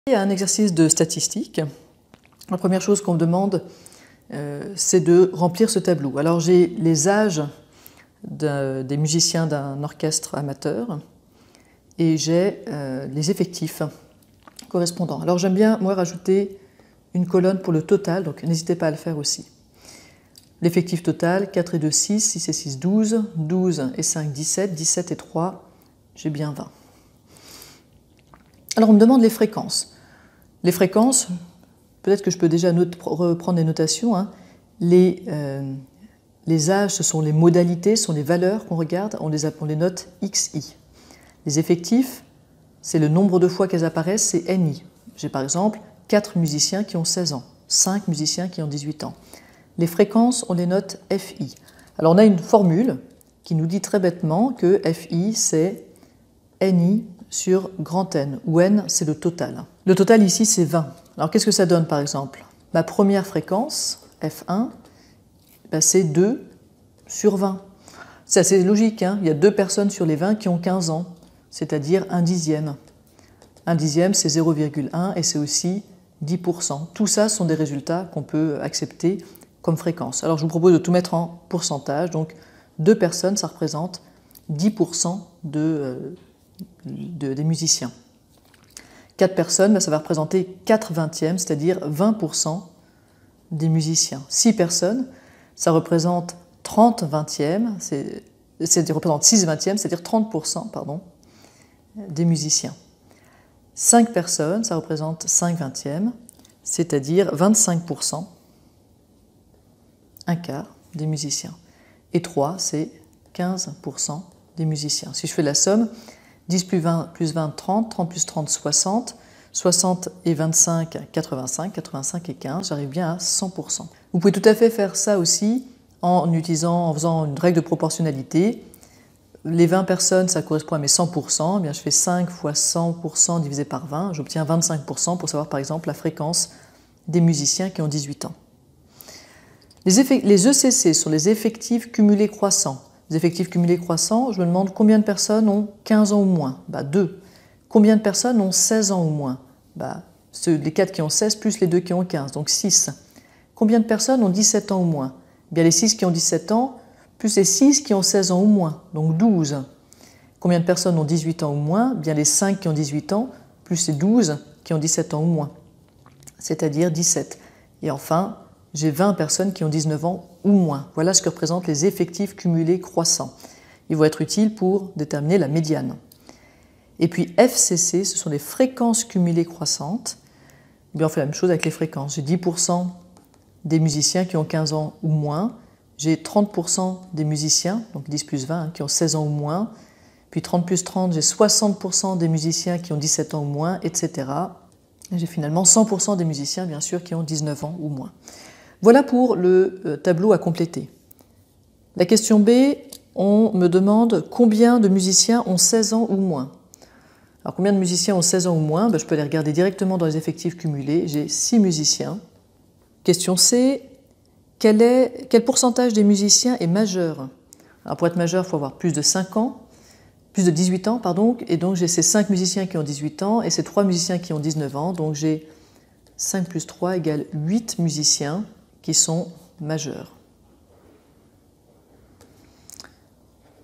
Il y a un exercice de statistique. La première chose qu'on me demande, c'est de remplir ce tableau. Alors j'ai les âges des musiciens d'un orchestre amateur et j'ai les effectifs correspondants. Alors j'aime bien, moi, rajouter une colonne pour le total, donc n'hésitez pas à le faire aussi. L'effectif total, 4 et 2, 6, 6 et 6, 12, 12 et 5, 17, 17 et 3, j'ai bien 20. Alors on me demande les fréquences. Les fréquences, peut-être que je peux déjà reprendre les notations. Hein. Les âges, ce sont les modalités, ce sont les valeurs qu'on regarde, on les note XI. Les effectifs, c'est le nombre de fois qu'elles apparaissent, c'est NI. J'ai par exemple 4 musiciens qui ont 16 ans, 5 musiciens qui ont 18 ans. Les fréquences, on les note FI. Alors on a une formule qui nous dit très bêtement que FI, c'est NI sur grand N, où N, c'est le total. Le total ici, c'est 20. Alors qu'est-ce que ça donne par exemple? Ma première fréquence, F1, c'est 2 sur 20. C'est assez logique, hein, il y a 2 personnes sur les 20 qui ont 15 ans, c'est-à-dire 1 dixième. 1 dixième, c'est 0,1 et c'est aussi 10%. Tout ça sont des résultats qu'on peut accepter comme fréquence. Alors je vous propose de tout mettre en pourcentage. Donc 2 personnes, ça représente 10% des musiciens. 4 personnes, ça va représenter 4 vingtièmes, c'est-à-dire 20% des musiciens. 6 personnes, ça représente 30 vingtièmes, représente 6 vingtièmes, c'est-à-dire 30% des musiciens. 5 personnes, ça représente 5 vingtièmes, c'est-à-dire 25%, un quart des musiciens. Et 3, c'est 15% des musiciens. Si je fais la somme, 10 plus 20, 30, 30 plus 30, 60, 60 et 25, 85, 85 et 15, j'arrive bien à 100%. Vous pouvez tout à fait faire ça aussi en faisant une règle de proportionnalité. Les 20 personnes, ça correspond à mes 100%, eh bien je fais 5 fois 100% divisé par 20, j'obtiens 25% pour savoir par exemple la fréquence des musiciens qui ont 18 ans. Les ECC sont les effectifs cumulés croissants. Les effectifs cumulés croissants, je me demande combien de personnes ont 15 ans ou moins? 2. Combien de personnes ont 16 ans ou moins? Les 4 qui ont 16 plus les 2 qui ont 15, donc 6. Combien de personnes ont 17 ans ou moins? Bien, les 6 qui ont 17 ans plus les 6 qui ont 16 ans ou moins, donc 12. Combien de personnes ont 18 ans ou moins? Bien, les 5 qui ont 18 ans plus les 12 qui ont 17 ans ou moins, c'est-à-dire 17. Et enfin, j'ai 20 personnes qui ont 19 ans ou moins. Voilà ce que représentent les effectifs cumulés croissants. Ils vont être utiles pour déterminer la médiane. Et puis FCC, ce sont les fréquences cumulées croissantes. Eh bien, on fait la même chose avec les fréquences. J'ai 10% des musiciens qui ont 15 ans ou moins. J'ai 30% des musiciens, donc 10 plus 20, qui ont 16 ans ou moins. Puis 30 plus 30, j'ai 60% des musiciens qui ont 17 ans ou moins, etc. Et j'ai finalement 100% des musiciens, bien sûr, qui ont 19 ans ou moins. Voilà pour le tableau à compléter. La question B, on me demande combien de musiciens ont 16 ans ou moins. Alors combien de musiciens ont 16 ans ou moins? Je peux les regarder directement dans les effectifs cumulés. J'ai 6 musiciens. Question C, quel pourcentage des musiciens est majeur? Alors pour être majeur, il faut avoir plus de 18 ans, et donc j'ai ces 5 musiciens qui ont 18 ans et ces 3 musiciens qui ont 19 ans, donc j'ai 5 plus 3 égale 8 musiciens qui sont majeurs.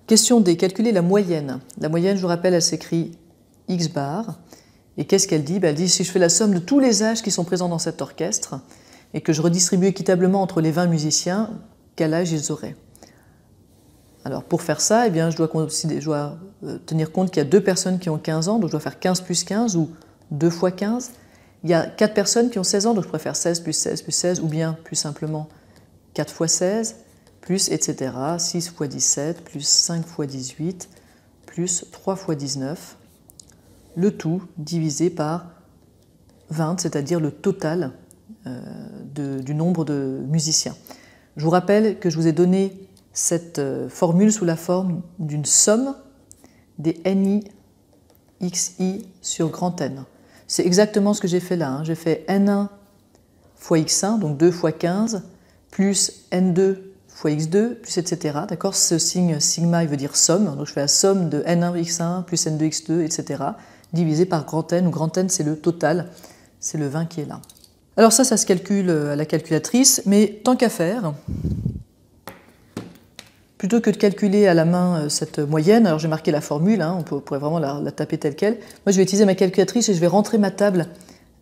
Question D, calculer la moyenne. La moyenne, je vous rappelle, elle s'écrit X bar. Et qu'est-ce qu'elle dit? Elle dit si je fais la somme de tous les âges qui sont présents dans cet orchestre et que je redistribue équitablement entre les 20 musiciens, quel âge ils auraient? Alors pour faire ça, je dois tenir compte qu'il y a 2 personnes qui ont 15 ans, donc je dois faire 15 plus 15 ou 2 fois 15. Il y a 4 personnes qui ont 16 ans, donc je préfère 16 plus 16 plus 16, ou bien plus simplement 4 fois 16, plus etc. 6 fois 17, plus 5 fois 18, plus 3 fois 19. Le tout divisé par 20, c'est-à-dire le total du nombre de musiciens. Je vous rappelle que je vous ai donné cette formule sous la forme d'une somme des NI XI sur grand N. C'est exactement ce que j'ai fait là. J'ai fait N1 fois X1, donc 2 fois 15, plus N2 fois X2, plus etc. D'accord? Ce signe sigma, il veut dire somme. Donc je fais la somme de N1 X1 plus N2 X2, etc. divisé par grand N, où grand N c'est le total, c'est le 20 qui est là. Alors ça se calcule à la calculatrice, mais tant qu'à faire, plutôt que de calculer à la main cette moyenne, alors j'ai marqué la formule, hein, on pourrait vraiment la taper telle quelle, moi je vais utiliser ma calculatrice et je vais rentrer ma table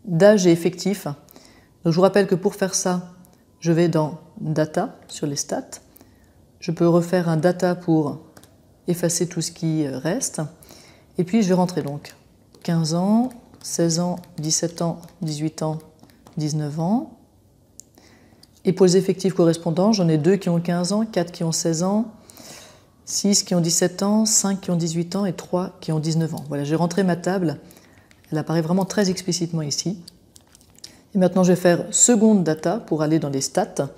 d'âge et effectif. Donc je vous rappelle que pour faire ça, je vais dans Data, sur les stats, je peux refaire un Data pour effacer tout ce qui reste, et puis je vais rentrer donc 15 ans, 16 ans, 17 ans, 18 ans, 19 ans. Et pour les effectifs correspondants, j'en ai 2 qui ont 15 ans, 4 qui ont 16 ans, 6 qui ont 17 ans, 5 qui ont 18 ans et 3 qui ont 19 ans. Voilà, j'ai rentré ma table. Elle apparaît vraiment très explicitement ici. Et maintenant, je vais faire seconde data pour aller dans les stats.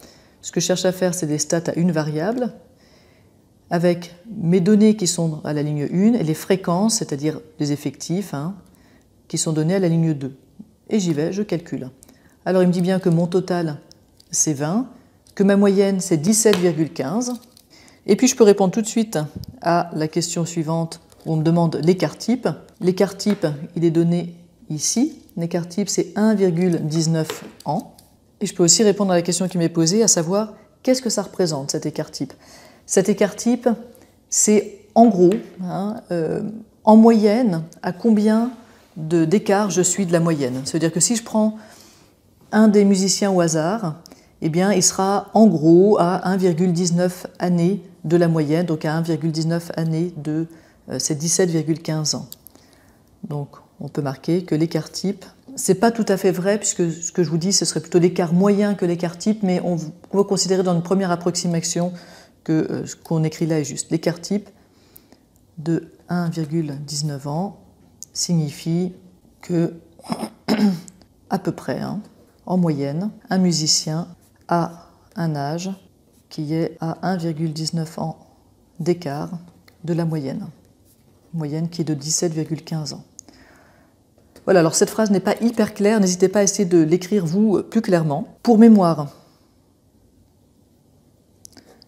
Ce que je cherche à faire, c'est des stats à une variable, avec mes données qui sont à la ligne 1 et les fréquences, c'est-à-dire les effectifs, hein, qui sont donnés à la ligne 2. Et j'y vais, je calcule. Alors il me dit bien que mon total c'est 20, que ma moyenne c'est 17,15. Et puis je peux répondre tout de suite à la question suivante où on me demande l'écart type. L'écart type, il est donné ici. L'écart type c'est 1,19 ans. Et je peux aussi répondre à la question qui m'est posée, à savoir qu'est-ce que ça représente cet écart type. Cet écart type, c'est en gros, hein, en moyenne, à combien d'écart je suis de la moyenne. Ça veut dire que si je prends un des musiciens au hasard, eh bien, il sera en gros à 1,19 années de la moyenne, donc à 1,19 années de ces 17,15 ans. Donc, on peut marquer que l'écart type, c'est pas tout à fait vrai, puisque ce que je vous dis, ce serait plutôt l'écart moyen que l'écart type, mais on va considérer dans une première approximation que ce qu'on écrit là est juste. L'écart type de 1,19 ans signifie que, à peu près, hein, en moyenne, un musicien a un âge qui est à 1,19 ans d'écart de la moyenne qui est de 17,15 ans. Voilà, alors cette phrase n'est pas hyper claire, n'hésitez pas à essayer de l'écrire vous plus clairement. Pour mémoire,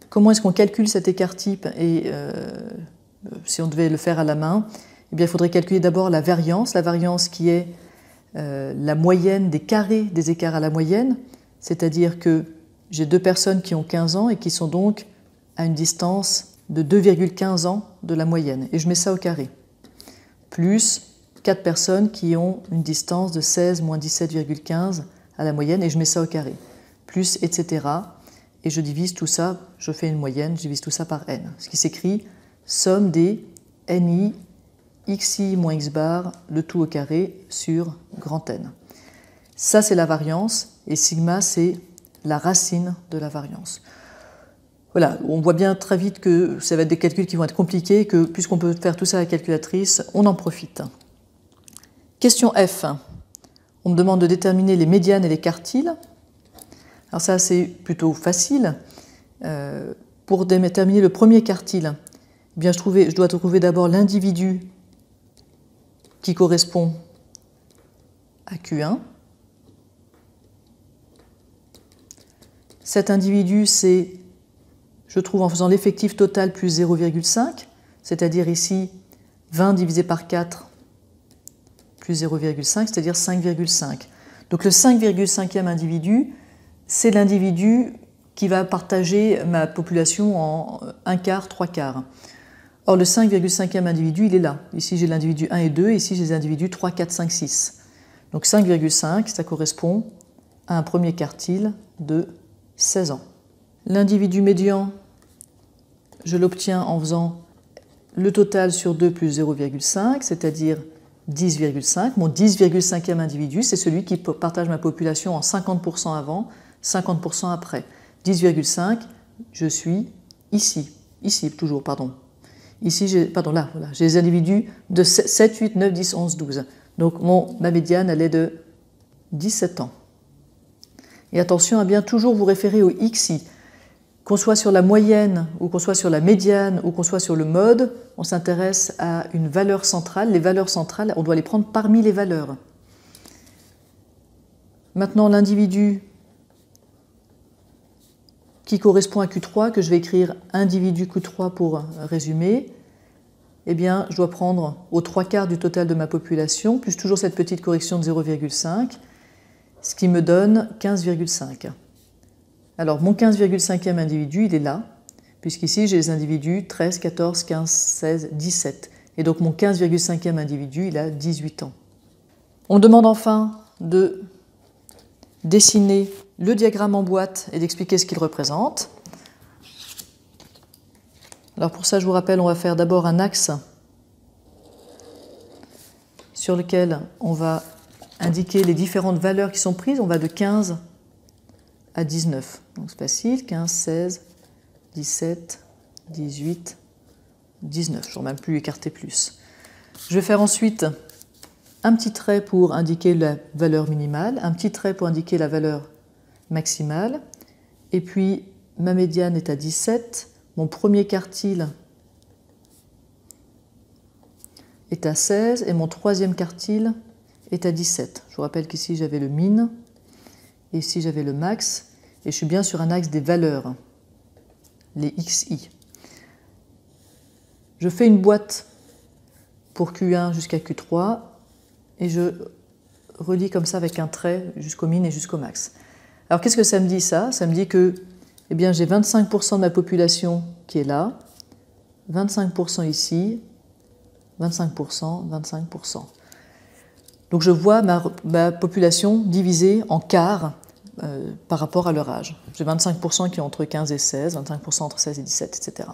comment est-ce qu'on calcule cet écart type et si on devait le faire à la main, eh bien, il faudrait calculer d'abord la variance qui est la moyenne des carrés des écarts à la moyenne, c'est-à-dire que j'ai 2 personnes qui ont 15 ans et qui sont donc à une distance de 2,15 ans de la moyenne, et je mets ça au carré, plus 4 personnes qui ont une distance de 16 moins 17,15 à la moyenne, et je mets ça au carré, plus etc. Et je divise tout ça, je fais une moyenne, je divise tout ça par n, ce qui s'écrit somme des ni xi moins x bar, le tout au carré, sur grand N. Ça, c'est la variance, et sigma, c'est la racine de la variance. Voilà, on voit bien très vite que ça va être des calculs qui vont être compliqués, que puisqu'on peut faire tout ça à la calculatrice, on en profite. Question F. On me demande de déterminer les médianes et les quartiles. Alors ça, c'est plutôt facile. Pour déterminer le premier quartile, eh bien, je dois trouver d'abord l'individu qui correspond à Q1. Cet individu, je trouve en faisant l'effectif total plus 0,5, c'est-à-dire ici 20 divisé par 4 plus 0,5, c'est-à-dire 5,5. Donc le 5,5e individu, c'est l'individu qui va partager ma population en 1/4, 3/4. Or le 5,5e individu, il est là. Ici j'ai l'individu 1 et 2, ici j'ai les individus 3, 4, 5, 6. Donc 5,5, ça correspond à un premier quartile de 16 ans. L'individu médian, je l'obtiens en faisant le total sur 2 plus 0,5, c'est-à-dire 10,5. Mon 10,5e individu, c'est celui qui partage ma population en 50% avant, 50% après. 10,5, je suis ici toujours, pardon. Ici, j'ai les individus de 7, 8, 9, 10, 11, 12. Donc ma médiane, elle est de 17 ans. Et attention à bien toujours vous référer au XI. Qu'on soit sur la moyenne, ou qu'on soit sur la médiane, ou qu'on soit sur le mode, on s'intéresse à une valeur centrale. Les valeurs centrales, on doit les prendre parmi les valeurs. Maintenant, l'individu qui correspond à Q3, que je vais écrire individu Q3 pour résumer, eh bien, je dois prendre aux 3/4 du total de ma population, plus toujours cette petite correction de 0,5, ce qui me donne 15,5. Alors, mon 15,5e individu, il est là, puisqu'ici, j'ai les individus 13, 14, 15, 16, 17. Et donc, mon 15,5e individu, il a 18 ans. On me demande enfin de dessiner le diagramme en boîte et d'expliquer ce qu'il représente. Alors pour ça, je vous rappelle, on va faire d'abord un axe sur lequel on va indiquer les différentes valeurs qui sont prises. On va de 15 à 19. Donc c'est facile, 15, 16, 17, 18, 19. Je n'aurais même plus écarté plus. Je vais faire ensuite un petit trait pour indiquer la valeur minimale, un petit trait pour indiquer la valeur maximale, et puis ma médiane est à 17, mon premier quartile est à 16 et mon troisième quartile est à 17. Je vous rappelle qu'ici j'avais le min, et ici j'avais le max, et je suis bien sur un axe des valeurs, les xi. Je fais une boîte pour Q1 jusqu'à Q3, et je relie comme ça avec un trait jusqu'au min et jusqu'au max. Alors qu'est-ce que ça me dit ça? Ça me dit que eh bien, j'ai 25% de ma population qui est là, 25% ici, 25%, 25%. Donc je vois ma population divisée en quarts par rapport à leur âge. J'ai 25% qui ont entre 15 et 16, 25% entre 16 et 17, etc.